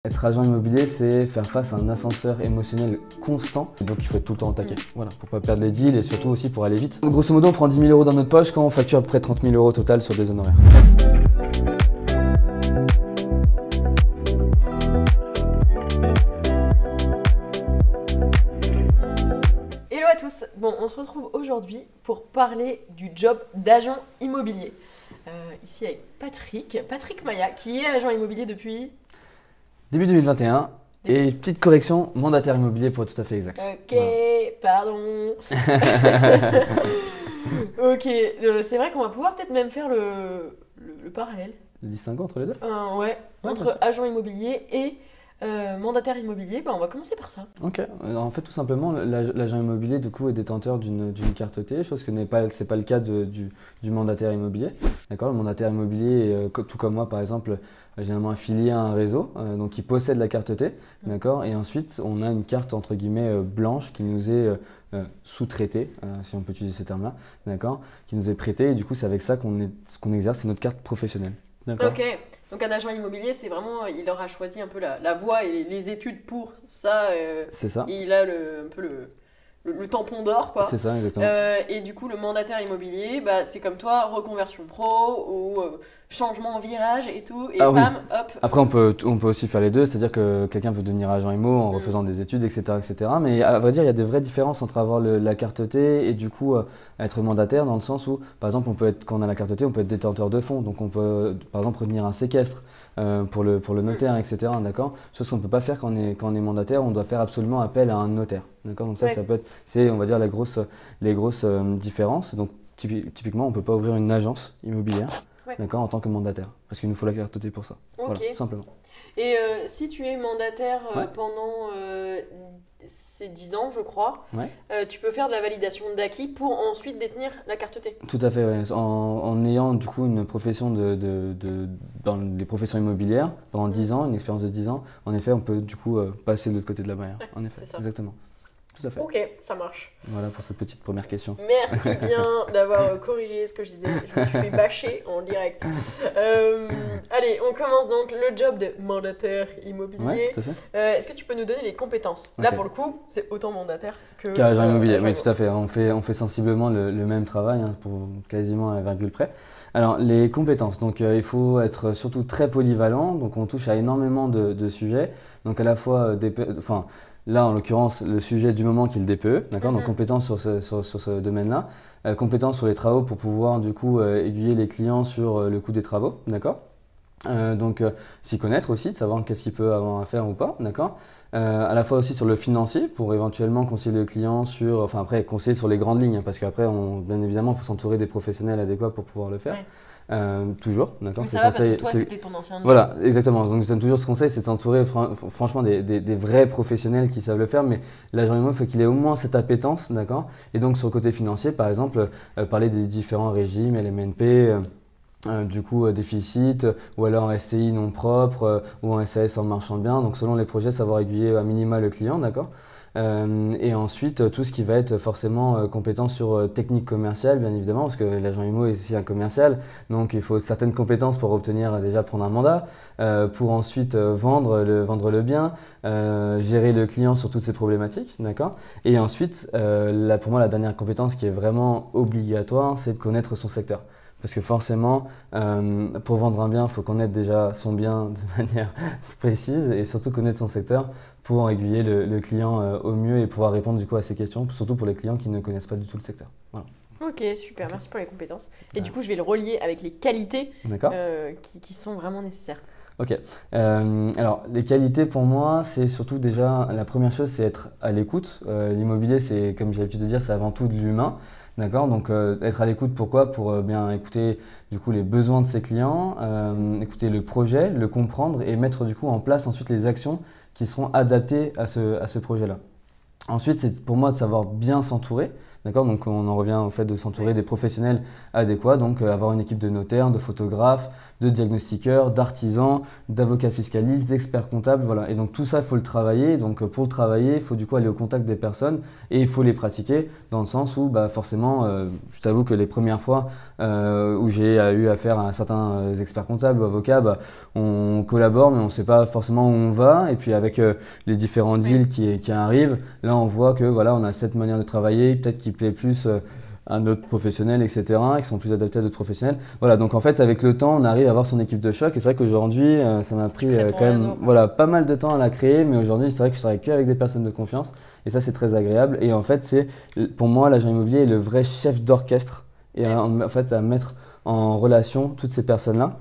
Être agent immobilier, c'est faire face à un ascenseur émotionnel constant, donc il faut être tout le temps au taquet, voilà, pour pas perdre les deals et surtout aussi pour aller vite. Donc, grosso modo, on prend 10 000 € dans notre poche quand on facture à peu près 30 000 € au total sur des honoraires. Hello à tous, bon, on se retrouve aujourd'hui pour parler du job d'agent immobilier. Ici avec Patrick Maya, qui est agent immobilier depuis... Début 2021, et petite correction, mandataire immobilier pour être tout à fait exact. Ok, voilà. Pardon. Ok, c'est vrai qu'on va pouvoir peut-être même faire le parallèle. Le distinguo entre les deux? Ouais, entre agent immobilier et mandataire immobilier. Bah, on va commencer par ça. Ok, alors, en fait tout simplement, l'agent immobilier du coup est détenteur d'une carte T, chose que c'est pas le cas du mandataire immobilier. D'accord, le mandataire immobilier, tout comme moi par exemple, généralement affilié à un réseau, donc qui possède la carte T, d'accord, et ensuite on a une carte entre guillemets blanche qui nous est sous-traitée, si on peut utiliser ce terme-là, d'accord, qui nous est prêtée, et du coup c'est avec ça qu'on exerce, c'est notre carte professionnelle. Ok, donc un agent immobilier, c'est vraiment, il aura choisi un peu la voie et les études pour ça. C'est ça. Il a un peu le tampon d'or, quoi. C'est ça, exactement. Et du coup, le mandataire immobilier, bah, c'est comme toi, reconversion pro ou changement en virage et tout, et bam, oui. Hop. Après, on peut aussi faire les deux, c'est-à-dire que quelqu'un peut devenir agent immo en refaisant des études, etc., etc. Mais à vrai dire, il y a de vraies différences entre avoir la carte T et du coup être mandataire, dans le sens où, par exemple, quand on a la carte T, on peut être détenteur de fonds, donc on peut, par exemple, retenir un séquestre pour le notaire, etc. D'accord. Chose qu'on ne peut pas faire quand on est mandataire, on doit faire absolument appel à un notaire. D'accord. Donc ça peut être, c'est, on va dire, les grosses différences. Donc typiquement, on ne peut pas ouvrir une agence immobilière. D'accord, en tant que mandataire, parce qu'il nous faut la carte T pour ça. Okay. Voilà, tout simplement. Et si tu es mandataire pendant ces 10 ans, je crois, tu peux faire de la validation d'acquis pour ensuite détenir la carte T. Tout à fait, ouais. En ayant du coup une profession dans les professions immobilières pendant 10 ans, une expérience de 10 ans, en effet, on peut du coup passer de l'autre côté de la barrière. En effet, c'est ça. Exactement. Tout à fait. Ok, ça marche. Voilà pour cette petite première question. Merci bien d'avoir corrigé ce que je disais. Je me suis fait bâcher en direct. Allez, on commence donc le job de mandataire immobilier. Ouais, tout à fait. Est-ce que tu peux nous donner les compétences? Là, pour le coup, c'est autant mandataire qu'agent immobilier. Oui, tout à fait. On fait sensiblement le même travail, pour quasiment à la virgule près. Alors, les compétences. Donc, il faut être surtout très polyvalent. Donc, on touche à énormément de sujets. Donc, à la fois là, en l'occurrence, le sujet du moment qui est le DPE, d'accord, donc compétences sur ce domaine-là, compétences sur les travaux pour pouvoir du coup aiguiller les clients sur le coût des travaux, d'accord. Donc s'y connaître aussi, de savoir qu'est-ce qu'il peut avoir à faire ou pas, d'accord. À la fois aussi sur le financier pour éventuellement conseiller le client après conseiller sur les grandes lignes, parce qu'après, bien évidemment, il faut s'entourer des professionnels adéquats pour pouvoir le faire. Ouais. Toujours, d'accord. Ça va parce que toi, c'était ton ancien job. Voilà, exactement. Donc je donne toujours ce conseil, c'est de s'entourer franchement des vrais professionnels qui savent le faire, mais l'agent immo, il faut qu'il ait au moins cette appétence, d'accord. Et donc sur le côté financier, par exemple, parler des différents régimes, LMNP, du coup déficit, ou alors en SCI non propre, ou en SAS en marchand de biens. Donc selon les projets, savoir aiguiller à minima le client, d'accord. Et ensuite tout ce qui va être forcément compétence sur technique commerciale, bien évidemment, parce que l'agent IMO est aussi un commercial, donc il faut certaines compétences pour obtenir déjà prendre un mandat, pour ensuite vendre le bien, gérer le client sur toutes ces problématiques, d'accord. Et ensuite pour moi la dernière compétence qui est vraiment obligatoire, c'est de connaître son secteur. Parce que forcément, pour vendre un bien, il faut connaître déjà son bien de manière précise et surtout connaître son secteur pour aiguiller le client au mieux et pouvoir répondre du coup à ses questions, surtout pour les clients qui ne connaissent pas du tout le secteur. Voilà. Ok, super, merci pour les compétences. Et du coup, je vais le relier avec les qualités qui sont vraiment nécessaires. Ok, alors les qualités pour moi, c'est surtout déjà, la première chose, c'est être à l'écoute. L'immobilier, c'est, comme j'ai l'habitude de dire, c'est avant tout de l'humain. D'accord, donc être à l'écoute, pourquoi? Pour bien écouter du coup les besoins de ses clients, écouter le projet, le comprendre et mettre du coup en place ensuite les actions qui seront adaptées à ce projet-là. Ensuite, c'est pour moi de savoir bien s'entourer, D'accord? Donc on en revient au fait de s'entourer des professionnels adéquats, donc avoir une équipe de notaires, de photographes, de diagnostiqueurs, d'artisans, d'avocats fiscalistes, d'experts comptables, voilà. Et donc tout ça, il faut le travailler. Donc pour le travailler, il faut du coup aller au contact des personnes et il faut les pratiquer dans le sens où forcément, je t'avoue que les premières fois où j'ai eu affaire à certains experts comptables ou avocats, on collabore mais on ne sait pas forcément où on va. Et puis avec les différents deals qui arrivent, là on voit que voilà, on a cette manière de travailler, peut-être qui plaît plus à d'autres professionnels, etc., qui sont plus adaptés à d'autres professionnels. Voilà, donc en fait, avec le temps, on arrive à avoir son équipe de choc. Et c'est vrai qu'aujourd'hui, ça m'a pris quand même pas mal de temps à la créer. Mais aujourd'hui, c'est vrai que je travaille qu'avec des personnes de confiance. Et ça, c'est très agréable. Et en fait, pour moi, l'agent immobilier est le vrai chef d'orchestre. Et en fait, à mettre en relation toutes ces personnes-là.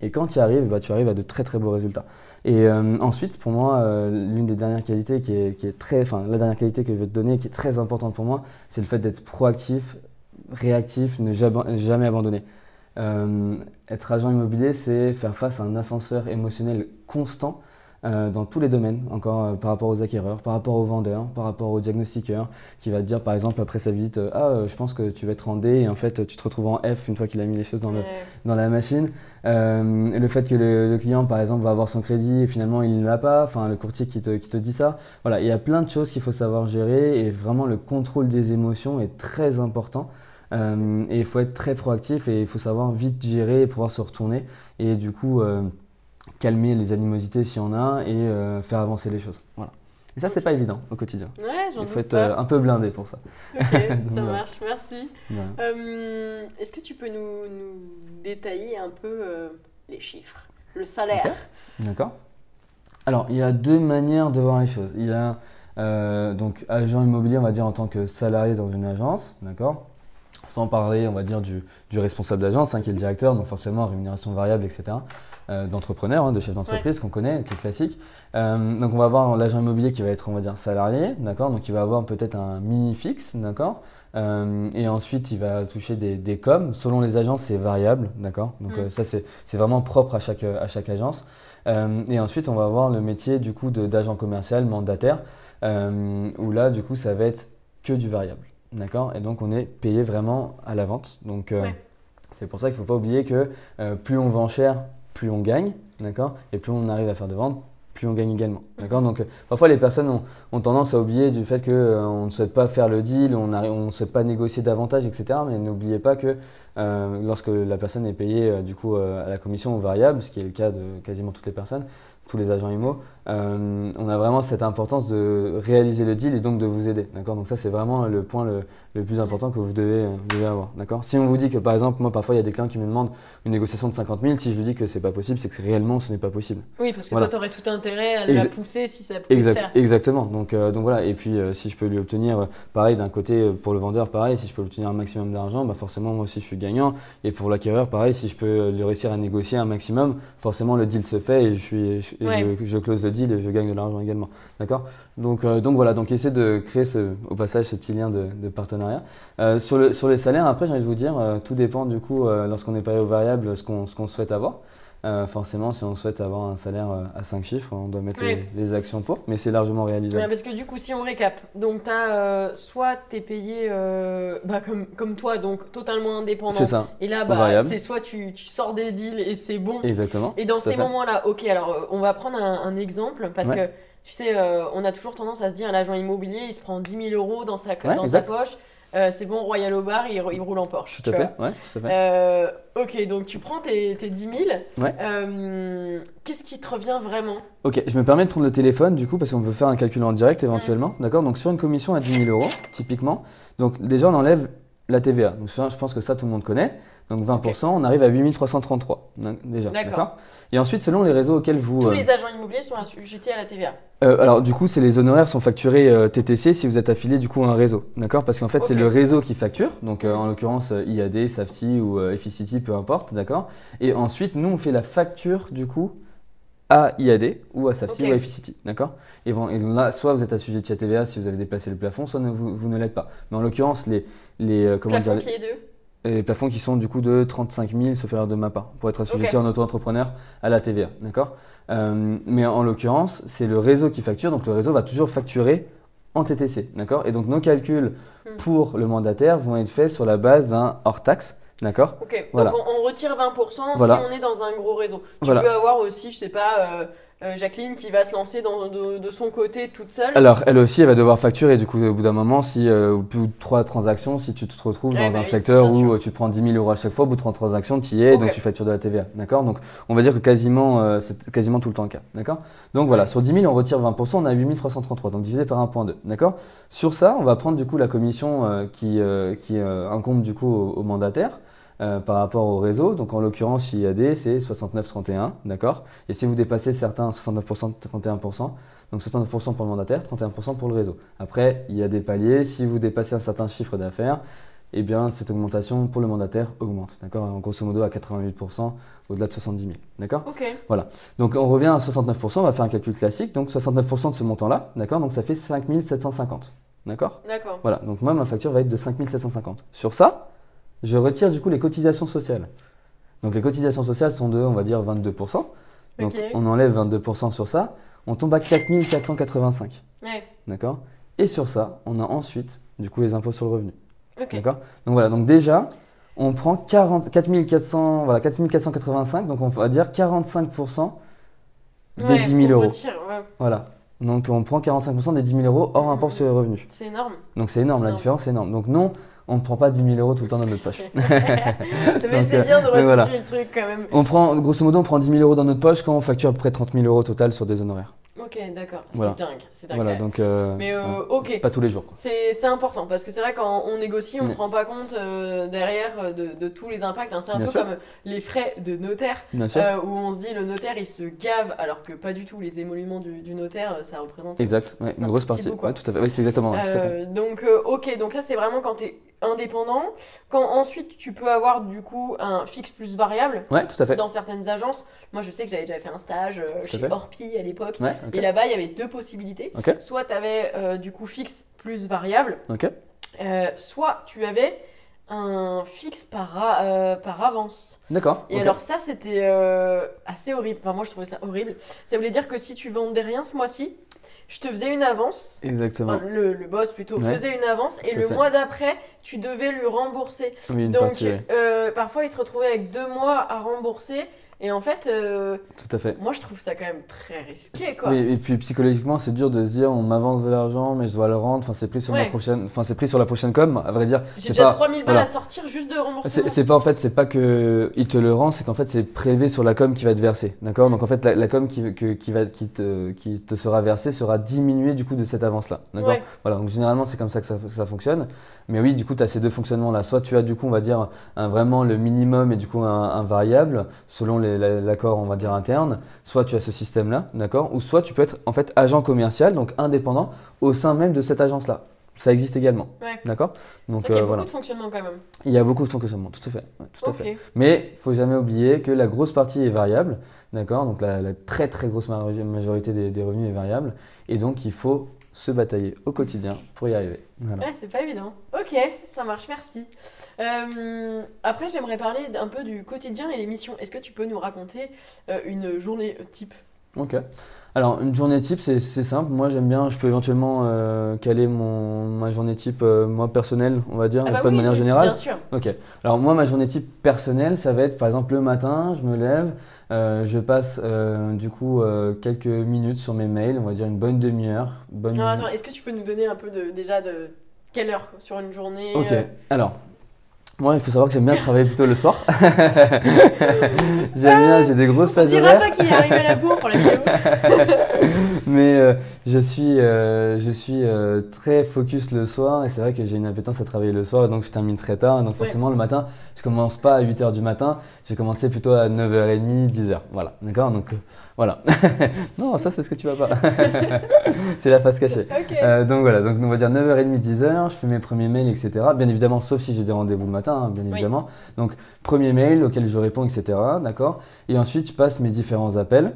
Et quand tu y arrives, tu arrives à de très très beaux résultats. Et ensuite, pour moi, l'une des dernières qualités la dernière qualité que je vais te donner, qui est très importante pour moi, c'est le fait d'être proactif, réactif, ne jamais abandonner. Être agent immobilier, c'est faire face à un ascenseur émotionnel constant dans tous les domaines, encore par rapport aux acquéreurs, par rapport aux vendeurs, par rapport aux diagnostiqueurs, qui va te dire par exemple après sa visite, je pense que tu vas être en D et en fait tu te retrouves en F une fois qu'il a mis les choses dans la machine. Le fait que le client par exemple va avoir son crédit et finalement il ne l'a pas, enfin le courtier qui te dit ça. Voilà, il y a plein de choses qu'il faut savoir gérer et vraiment le contrôle des émotions est très important. Et il faut être très proactif et il faut savoir vite gérer et pouvoir se retourner et du coup calmer les animosités s'il y en a et faire avancer les choses. Voilà. Et ça, c'est pas évident au quotidien. Ouais, j'en doute pas. Il faut être un peu blindé pour ça. Ok, ça marche, merci. Ouais. Est-ce que tu peux nous détailler un peu les chiffres, le salaire? Okay. D'accord. Alors, il y a deux manières de voir les choses. Il y a donc agent immobilier, on va dire en tant que salarié dans une agence, d'accord. Sans parler, on va dire du responsable d'agence, qui est le directeur, donc forcément rémunération variable, etc. D'entrepreneur, de chef d'entreprise qu'on connaît, qui est classique. Donc on va avoir l'agent immobilier qui va être, on va dire, salarié, d'accord. Donc il va avoir peut-être un mini fixe, d'accord. Et ensuite il va toucher des coms. Selon les agences, c'est variable, d'accord. Donc ça c'est vraiment propre à chaque agence. Et ensuite on va avoir le métier du coup d'agent commercial mandataire, où là du coup ça va être que du variable. D'accord. Et donc on est payé vraiment à la vente. Donc c'est pour ça qu'il ne faut pas oublier que plus on vend cher, plus on gagne, d'accord. Et plus on arrive à faire de ventes, plus on gagne également, d'accord. Donc parfois les personnes ont tendance à oublier du fait qu'on ne souhaite pas faire le deal, on ne souhaite pas négocier davantage, etc. Mais n'oubliez pas que lorsque la personne est payée du coup à la commission ou variable, ce qui est le cas de quasiment toutes les personnes, tous les agents IMO, on a vraiment cette importance de réaliser le deal et donc de vous aider, d'accord. Donc ça c'est vraiment le point le plus important que vous devez avoir, d'accord. Si on vous dit que par exemple, moi parfois il y a des clients qui me demandent une négociation de 50 000, si je vous dis que c'est pas possible, c'est que réellement ce n'est pas possible. Oui, parce que toi tu aurais tout intérêt à la pousser si ça pouvait se faire. Exactement, donc voilà, et puis si je peux lui obtenir, pareil d'un côté pour le vendeur, pareil, si je peux obtenir un maximum d'argent, forcément moi aussi je suis gagnant, et pour l'acquéreur pareil, si je peux lui réussir à négocier un maximum, forcément le deal se fait et je close le deal et je gagne de l'argent également, d'accord. Donc voilà, donc essayez de créer au passage ce petit lien de partenariat. Sur les salaires, après j'ai envie de vous dire, tout dépend du coup lorsqu'on est payé au variable, ce qu'on souhaite avoir. Forcément, si on souhaite avoir un salaire à 5 chiffres, on doit mettre les actions pour, mais c'est largement réalisable. Parce que du coup, si on récap, donc soit tu es payé comme toi, donc totalement indépendant. C'est ça. Et là, c'est soit tu sors des deals et c'est bon. Exactement. Et dans ces moments-là, ok, alors on va prendre un exemple parce que tu sais, on a toujours tendance à se dire l'agent immobilier, il se prend 10 000 euros dans sa poche. C'est bon, Royal au bar, il roule en Porsche. Tout à fait. Ok, donc tu prends tes 10 000. Qu'est-ce qui te revient vraiment? Ok, je me permets de prendre le téléphone du coup parce qu'on peut faire un calcul en direct éventuellement. D'accord. Donc sur une commission à 10 000 euros, typiquement, donc déjà on enlève la TVA. Donc je pense que ça tout le monde connaît. Donc 20%, on arrive à 8 333 déjà. D'accord. Et ensuite, selon les réseaux auxquels vous… Tous les agents immobiliers sont assujettis à la TVA. Alors du coup, les honoraires sont facturés TTC si vous êtes affilié du coup à un réseau, d'accord. Parce qu'en fait, c'est le réseau qui facture, donc en l'occurrence IAD, Safety ou Efficity, peu importe, d'accord. Et ensuite, nous on fait la facture du coup à IAD ou à Safety ou à Efficity, d'accord. Et là, soit vous êtes assujetti à TVA si vous avez dépassé le plafond, soit vous ne l'êtes pas. Mais en l'occurrence, les plafonds qui sont du coup de 35 000, sauf erreur de ma part, pour être assujetti en auto-entrepreneur à la TVA, d'accord. Mais en l'occurrence, c'est le réseau qui facture, donc le réseau va toujours facturer en TTC, d'accord? Et donc nos calculs pour le mandataire vont être faits sur la base d'un hors taxe, d'accord? Ok, Voilà. donc on retire 20% Voilà. si on est dans un gros réseau. Tu Voilà. peux avoir aussi, je sais pas, Jacqueline qui va se lancer de son côté toute seule. Alors, elle aussi, elle va devoir facturer, du coup, au bout d'un moment, si au bout de 3 transactions, si tu te retrouves Ouais, dans bah un oui, secteur bien où sûr. tu prends 10 000 euros à chaque fois, au bout de 3 transactions, tu y es, Ok. donc tu factures de la TVA, d'accord? Donc, on va dire que c'est quasiment tout le temps le cas, d'accord? Donc voilà, sur 10 000, on retire 20%, on a 8 333, donc divisé par 1,2, d'accord? Sur ça, on va prendre du coup la commission qui incombe du coup au mandataire. Par rapport au réseau, donc en l'occurrence chez IAD c'est 69,31, d'accord? Et si vous dépassez certains 69%, 31%, donc 69% pour le mandataire, 31% pour le réseau. Après, il y a des paliers, si vous dépassez un certain chiffre d'affaires, eh bien cette augmentation pour le mandataire augmente, d'accord? En grosso modo à 88% au-delà de 70 000, d'accord? Ok. Voilà, donc on revient à 69%, on va faire un calcul classique, donc 69% de ce montant-là, d'accord? Donc ça fait 5 750, d'accord? D'accord. Voilà, donc moi ma facture va être de 5 750. Sur ça, je retire du coup les cotisations sociales. Donc les cotisations sociales sont de, on va dire, 22%. Donc Ok. on enlève 22% sur ça, on tombe à 4 485. Ouais. D'accord? Et sur ça, on a ensuite du coup les impôts sur le revenu. Ok. D'accord? Donc voilà, donc déjà, on prend 4 400, voilà, 4 485, donc on va dire 45% des Ouais, 10 000 on euros. retire, ouais. Voilà. Donc on prend 45% des 10 000 euros hors impôt sur le revenu. C'est énorme. Donc c'est énorme, la Énorme. différence est énorme. Donc non, on ne prend pas 10 000 euros tout le temps dans notre poche. Mais Donc, c'est bien de mais voilà. resituer le truc quand même. On prend, grosso modo, on prend 10 000 euros dans notre poche quand on facture à peu près 30 000 euros au total sur des honoraires. Ok, d'accord. Voilà. C'est dingue. Voilà, ouais. donc Mais bon, ok. pas tous les jours, quoi. C'est important parce que c'est vrai quand on négocie, on ne Ouais. se rend pas compte derrière de tous les impacts. Hein. C'est un Bien peu sûr. comme les frais de notaire Bien sûr. où on se dit le notaire il se gave alors que pas du tout. Les émoluments du notaire ça représente. Exact, ouais, une un grosse petit partie. bout, quoi. Ouais, tout à fait. Oui, c'est exactement, ouais, tout à fait. Donc ok, donc ça c'est vraiment quand tu es indépendant. Quand ensuite tu peux avoir du coup un fixe plus variable Ouais, tout à fait. dans certaines agences. Moi je sais que j'avais déjà fait un stage chez fait. Orpi à l'époque. Ouais, ok. Et là-bas il y avait deux possibilités. Ok, Soit tu avais du coup fixe plus variable. ok. Soit tu avais un fixe par avance. D'accord. Et ok. alors ça c'était assez horrible. Enfin moi je trouvais ça horrible. Ça voulait dire que si tu vendais rien ce mois-ci, je te faisais une avance. Exactement. Enfin, le boss plutôt Ouais. faisait une avance et Tout à le fait. mois d'après tu devais lui rembourser. Oui, une Donc partie, ouais. parfois il se retrouvait avec 2 mois à rembourser et en fait Tout à fait. moi je trouve ça quand même très risqué quoi. Oui, et puis psychologiquement, c'est dur de se dire on m'avance de l'argent, mais je dois le rendre. Enfin, c'est pris sur Ouais. ma prochaine, enfin, c'est pris sur la prochaine com. À vrai dire, J'ai c'est déjà pas, 3000 balles voilà. à sortir juste de remboursement. C'est pas en fait, c'est pas que il te le rend, c'est qu'en fait c'est prélevé sur la com qui va être versée, d'accord? Donc en fait la com qui te sera versée sera diminuée du coup de cette avance là, d'accord? Ouais. Voilà, donc généralement c'est comme ça que ça fonctionne. Mais oui, du coup tu as ces deux fonctionnements là. Soit tu as du coup on va dire vraiment le minimum et du coup un variable selon l'accord on va dire interne. Soit tu as ce système là, d'accord? Ou soit tu peux être en fait agent commercial donc indépendant au sein même de cette agence là. Ça existe également, Ouais. d'accord? Donc C'est vrai qu'il y a voilà. beaucoup de fonctionnement quand même. Il y a beaucoup de fonctionnement, tout à fait. Ouais, tout à Ok. fait. Mais il faut jamais oublier que la grosse partie est variable, d'accord? Donc la très très grosse majorité des revenus est variable. Et donc il faut se batailler au quotidien pour y arriver. Voilà. Ouais, c'est pas évident. Ok, ça marche, merci. Après, j'aimerais parler un peu du quotidien et les missions. Est-ce que tu peux nous raconter une journée type? Ok. Alors une journée type, c'est simple. Moi j'aime bien, je peux éventuellement caler ma journée type, moi personnelle, on va dire, Ah et bah pas de oui, manière c'est générale. bien sûr. Ok. Alors moi, ma journée type personnelle, ça va être par exemple le matin, je me lève, je passe du coup quelques minutes sur mes mails, on va dire une bonne demi-heure. Alors attends, est-ce que tu peux nous donner un peu déjà de quelle heure sur une journée Ok. Alors, moi, il faut savoir que j'aime bien travailler plutôt le soir. J'aime bien, j'ai des grosses On plages dira horaires. pas qu'il arrive à la bourre pour la vidéo. Mais je suis très focus le soir et c'est vrai que j'ai une appétence à travailler le soir donc je termine très tard. Donc Ouais. forcément le matin, je commence pas à 8h du matin, j'ai commencé plutôt à 9h30, 10h. Voilà, d'accord? Donc voilà. Non, ça c'est ce que tu vas pas. C'est la face cachée. Ok. Donc voilà, donc on va dire 9h30, 10h, je fais mes premiers mails, etc. Bien évidemment, sauf si j'ai des rendez-vous le matin, hein, bien évidemment. Donc premier mail auquel je réponds, etc. D'accord? Et ensuite, je passe mes différents appels.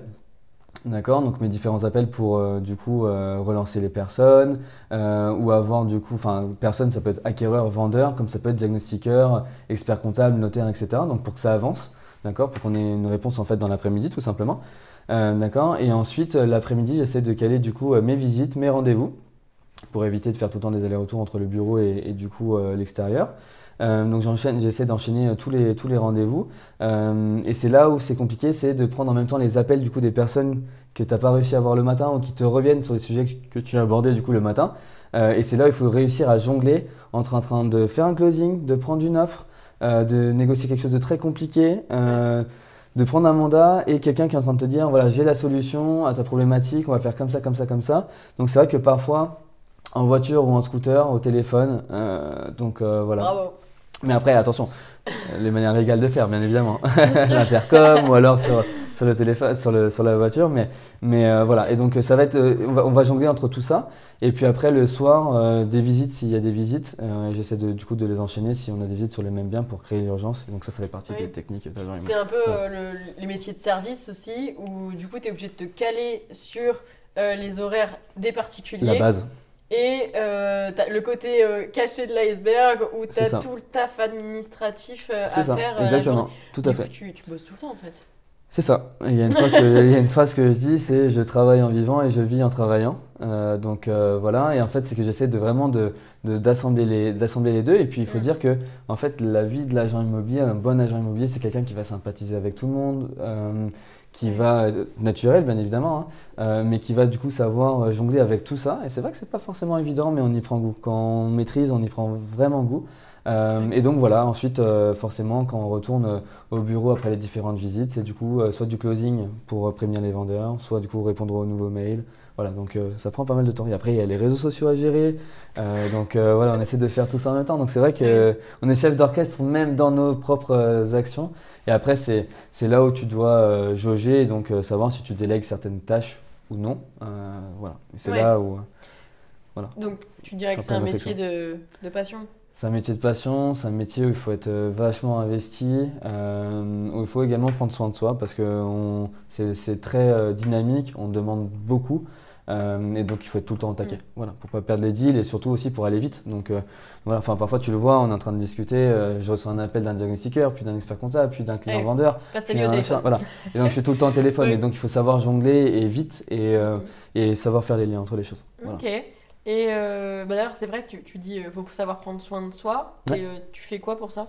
D'accord, donc mes différents appels pour du coup relancer les personnes ou avoir du coup, enfin personne ça peut être acquéreur, vendeur, comme ça peut être diagnostiqueur, expert comptable, notaire, etc. Donc pour que ça avance, d'accord, pour qu'on ait une réponse en fait dans l'après-midi tout simplement, d'accord. Et ensuite l'après-midi j'essaie de caler du coup mes visites, mes rendez-vous pour éviter de faire tout le temps des allers-retours entre le bureau et du coup l'extérieur. Donc j'essaie d'enchaîner tous les rendez-vous. Et c'est là où c'est compliqué, c'est de prendre en même temps les appels du coup des personnes que tu n'as pas réussi à voir le matin ou qui te reviennent sur les sujets que tu as abordés du coup le matin. Et c'est là où il faut réussir à jongler entre en train de faire un closing, de prendre une offre, de négocier quelque chose de très compliqué, de prendre un mandat et quelqu'un qui est en train de te dire voilà, j'ai la solution à ta problématique, on va faire comme ça, comme ça, comme ça. Donc c'est vrai que parfois en voiture ou en scooter, au téléphone, voilà. Bravo. Mais après, attention, les manières légales de faire, bien évidemment. L'intercom ou alors sur le téléphone, sur la voiture. Mais voilà. Et donc, ça va être, on va jongler entre tout ça. Et puis après, le soir, des visites, s'il y a des visites. J'essaie du coup de les enchaîner si on a des visites sur les mêmes biens pour créer l'urgence. Et donc, ça fait partie des techniques d'agent immobilier. C'est un peu les métiers de service aussi, où du coup, tu es obligé de te caler sur les horaires des particuliers. La base. Et t'as le côté caché de l'iceberg où tu as tout le taf administratif à faire. Exactement, tout à fait. Tu bosses tout le temps en fait. C'est ça. Il y a une phrase que je dis, c'est je travaille en vivant et je vis en travaillant. Voilà. Et en fait, c'est que j'essaie d'assembler les deux. Et puis, il faut dire que en fait, la vie de l'agent immobilier, un bon agent immobilier, c'est quelqu'un qui va sympathiser avec tout le monde. Qui va naturel bien évidemment, mais qui va du coup savoir jongler avec tout ça. Et c'est vrai que c'est pas forcément évident, mais on y prend goût. Quand on maîtrise, on y prend vraiment goût. Et donc voilà, ensuite forcément quand on retourne au bureau après les différentes visites, c'est du coup soit du closing pour prévenir les vendeurs, soit du coup répondre aux nouveaux mails. Voilà, donc ça prend pas mal de temps. Et après, il y a les réseaux sociaux à gérer. Voilà, on essaie de faire tout ça en même temps. Donc c'est vrai qu'on est chef d'orchestre même dans nos propres actions. Et après, c'est là où tu dois jauger et donc savoir si tu délègues certaines tâches ou non. Voilà. Et c'est là où… voilà. Donc tu dirais que c'est un métier de passion? C'est un métier de passion, c'est un métier où il faut être vachement investi, où il faut également prendre soin de soi parce que c'est très dynamique, on demande beaucoup. Et donc il faut être tout le temps au taquet, voilà, pour pas perdre les deals et surtout aussi pour aller vite. Donc voilà, enfin parfois tu le vois, on est en train de discuter, je reçois un appel d'un diagnostiqueur, puis d'un expert comptable, puis d'un client vendeur, puis un achat, voilà. Et donc je suis tout le temps au téléphone, et donc il faut savoir jongler et vite et savoir faire les liens entre les choses. Voilà. Ok. Et d'ailleurs c'est vrai que tu dis faut savoir prendre soin de soi. Et tu fais quoi pour ça?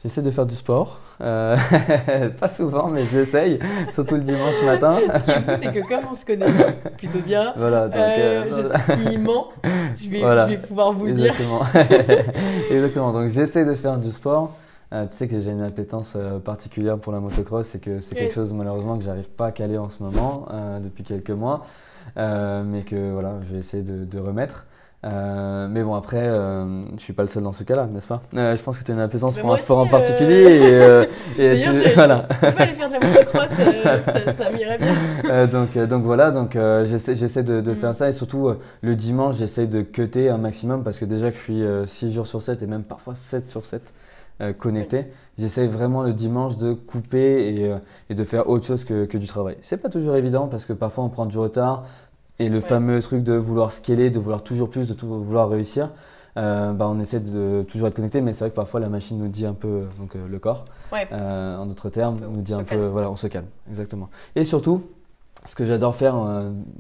J'essaie de faire du sport, pas souvent mais j'essaye, surtout le dimanche matin. Ce qui est fou, c'est que comme on se connaît plutôt bien, voilà, donc, s'il ment, je vais pouvoir vous le dire. Exactement, donc j'essaie de faire du sport. Tu sais que j'ai une appétence particulière pour la motocross, c'est que c'est quelque chose malheureusement que j'arrive pas à caler en ce moment, depuis quelques mois, mais que voilà, je vais essayer de remettre. Mais bon après, je suis pas le seul dans ce cas-là, n'est-ce pas? Je pense que tu as une appétence pour un sport en particulier et voilà. Je peux aller faire de la motocross, ça m'irait bien. Donc voilà, j'essaie de faire ça et surtout le dimanche j'essaie de cutter un maximum parce que déjà que je suis 6 jours sur 7 et même parfois 7 sur 7 connecté, j'essaie vraiment le dimanche de couper et de faire autre chose que du travail. C'est pas toujours évident parce que parfois on prend du retard. Et le fameux truc de vouloir scaler, de vouloir toujours plus, vouloir réussir, on essaie de toujours être connecté, mais c'est vrai que parfois la machine nous dit un peu, donc le corps, en d'autres termes, nous dit un peu, voilà, on se calme, exactement. Et surtout, ce que j'adore faire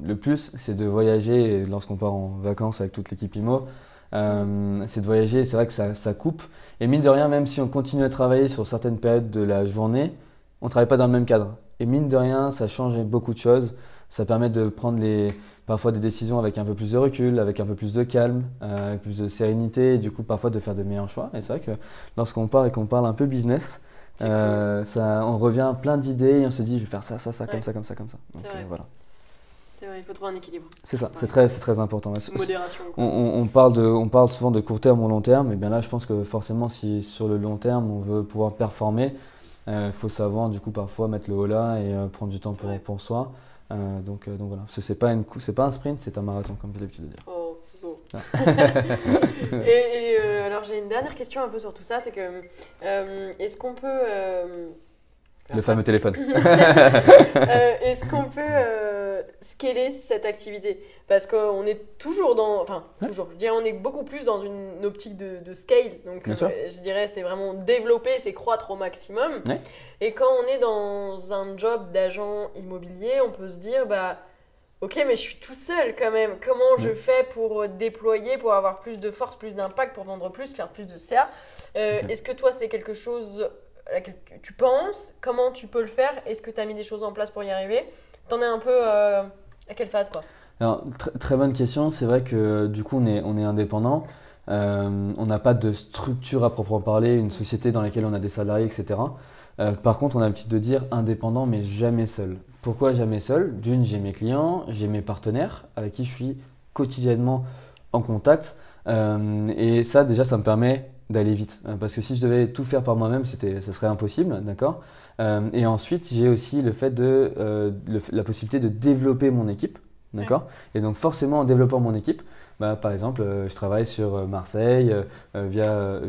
le plus, c'est de voyager, et lorsqu'on part en vacances avec toute l'équipe IMO, c'est de voyager, c'est vrai que ça coupe. Et mine de rien, même si on continue à travailler sur certaines périodes de la journée, on ne travaille pas dans le même cadre. Et mine de rien, ça change beaucoup de choses. Ça permet de prendre parfois des décisions avec un peu plus de recul, avec un peu plus de calme, avec plus de sérénité et du coup parfois de faire de meilleurs choix. Et c'est vrai que lorsqu'on part et qu'on parle un peu business, cool. On revient plein d'idées et on se dit je vais faire ça, comme ça, comme ça, comme ça. Donc voilà. C'est vrai, il faut trouver un équilibre. C'est ça, c'est très important. Modération. On parle souvent de court terme ou long terme, et bien là je pense que forcément si sur le long terme on veut pouvoir performer, il faut savoir du coup parfois mettre le holà et prendre du temps pour soi. Donc voilà, c'est pas un sprint, c'est un marathon comme j'ai l'habitude de dire. Oh, c'est beau. Alors j'ai une dernière question un peu sur tout ça, c'est que est-ce qu'on peut le fameux téléphone. Est-ce qu'on peut scaler cette activité? Parce qu'on est toujours toujours, je dirais on est beaucoup plus dans une optique de scale. Donc je dirais c'est vraiment développer, c'est croître au maximum. Et quand on est dans un job d'agent immobilier, on peut se dire ok, mais je suis tout seul quand même. Comment je fais pour déployer, pour avoir plus de force, plus d'impact, pour vendre plus, faire plus de CA? Est-ce que toi, c'est quelque chose à laquelle tu penses? Comment tu peux le faire? Est-ce que tu as mis des choses en place pour y arriver? T'en es un peu à quelle phase, quoi? Alors, très bonne question. C'est vrai que du coup, on est indépendant. On n'a pas de structure à proprement parler, une société dans laquelle on a des salariés, etc. Par contre, on a l'habitude de dire indépendant, mais jamais seul. Pourquoi jamais seul? D'une, j'ai mes clients, j'ai mes partenaires avec qui je suis quotidiennement en contact. Et ça, déjà, ça me permet d'aller vite. Parce que si je devais tout faire par moi-même, ça serait impossible, d'accord? Et ensuite, j'ai aussi le fait la possibilité de développer mon équipe. D'accord? Et donc forcément en développant mon équipe, par exemple, je travaille sur Marseille via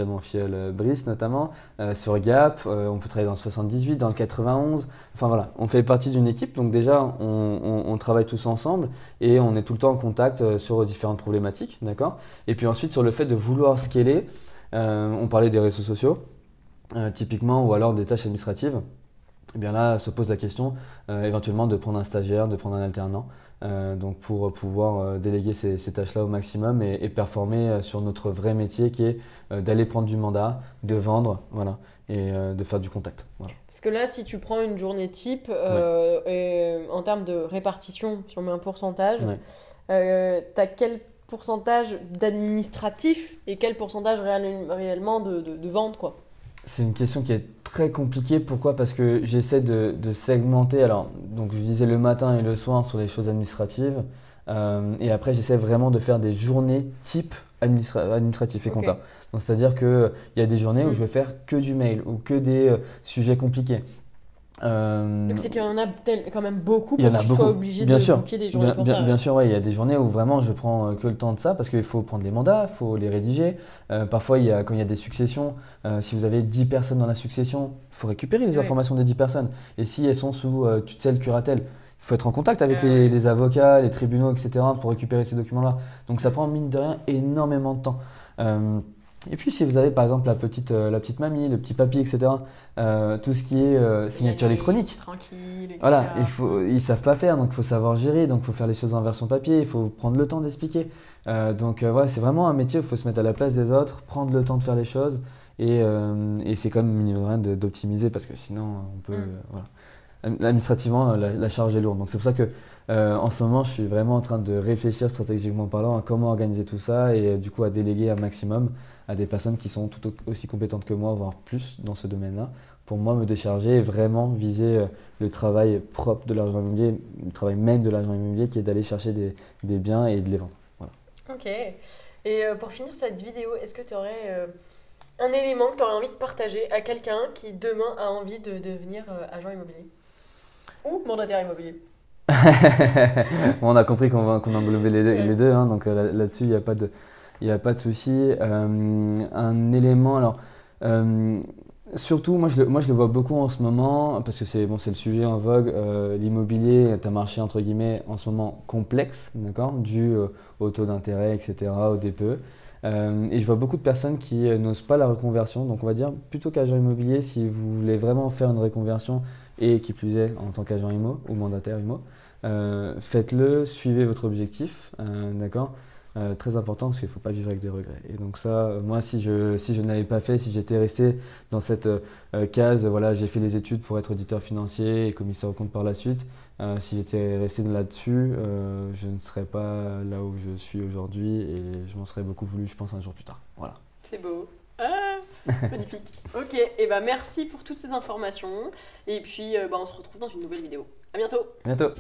mon filleul Brice notamment, sur Gap, on peut travailler dans le 78, dans le 91, enfin voilà, on fait partie d'une équipe, donc déjà on travaille tous ensemble et on est tout le temps en contact sur différentes problématiques, d'accord? Et puis ensuite sur le fait de vouloir scaler, on parlait des réseaux sociaux, typiquement, ou alors des tâches administratives. Et bien là se pose la question éventuellement de prendre un stagiaire, de prendre un alternant, donc pour pouvoir déléguer ces tâches-là au maximum et performer sur notre vrai métier qui est d'aller prendre du mandat, de vendre, voilà, et de faire du contact. Voilà. Parce que là, si tu prends une journée type, et en termes de répartition, si on met un pourcentage, tu as quel pourcentage d'administratif et quel pourcentage réellement de vente, quoi? C'est une question qui est très compliquée. Pourquoi? Parce que j'essaie de segmenter. Alors, donc je disais le matin et le soir sur les choses administratives. Et après, j'essaie vraiment de faire des journées type administratif et compta. Donc, c'est-à-dire qu'il y a des journées où je vais faire que du mail ou que des sujets compliqués. Donc c'est qu'il y en a quand même beaucoup Il y en pour a que tu beaucoup. sois obligé Bien de sûr. booker des journées pour ça. Bien sûr, ouais, il y a des journées où vraiment je prends que le temps de ça parce qu'il faut prendre les mandats, il faut les rédiger. Parfois, quand il y a des successions, si vous avez 10 personnes dans la succession, il faut récupérer les informations des 10 personnes. Et si elles sont sous tutelle, curatelle, il faut être en contact avec les avocats, les tribunaux, etc. pour récupérer ces documents-là. Donc ça prend mine de rien énormément de temps. Et puis si vous avez par exemple la petite mamie, le petit papy, etc., tout ce qui est signature électronique, tranquille, etc. Voilà, ils savent pas faire, donc il faut savoir gérer, donc il faut faire les choses en version papier, il faut prendre le temps d'expliquer. Voilà, c'est vraiment un métier où il faut se mettre à la place des autres, prendre le temps de faire les choses et c'est quand même minimum d'optimiser parce que sinon on peut voilà. Administrativement la charge est lourde. Donc c'est pour ça que en ce moment je suis vraiment en train de réfléchir stratégiquement parlant à comment organiser tout ça et du coup à déléguer un maximum à des personnes qui sont tout aussi compétentes que moi, voire plus dans ce domaine-là, pour moi me décharger et vraiment viser le travail propre de l'agent immobilier, le travail même de l'agent immobilier qui est d'aller chercher des biens et de les vendre. Voilà. Ok. Et pour finir cette vidéo, est-ce que tu aurais un élément que tu aurais envie de partager à quelqu'un qui demain a envie de devenir agent immobilier ou mandataire immobilier? Bon, on a compris qu'on englobait les deux, hein, donc là-dessus il n'y a pas de souci. Un élément, alors surtout moi je le vois beaucoup en ce moment parce que c'est le sujet en vogue. L'immobilier est un marché entre guillemets en ce moment complexe, d'accord, dû au taux d'intérêt, etc., au DPE. Et je vois beaucoup de personnes qui n'osent pas la reconversion. Donc on va dire plutôt qu'agent immobilier, si vous voulez vraiment faire une reconversion et qui plus est en tant qu'agent IMO ou mandataire IMO, faites-le, suivez votre objectif, d'accord. Très important parce qu'il ne faut pas vivre avec des regrets. Et donc ça, moi si je ne l'avais pas fait, si j'étais resté dans cette case, voilà, j'ai fait les études pour être auditeur financier et commissaire aux comptes par la suite, si j'étais resté là-dessus, je ne serais pas là où je suis aujourd'hui et je m'en serais beaucoup voulu, je pense, un jour plus tard. Voilà. C'est beau. Ah, magnifique. Ok, et merci pour toutes ces informations. Et puis on se retrouve dans une nouvelle vidéo. À bientôt. À bientôt.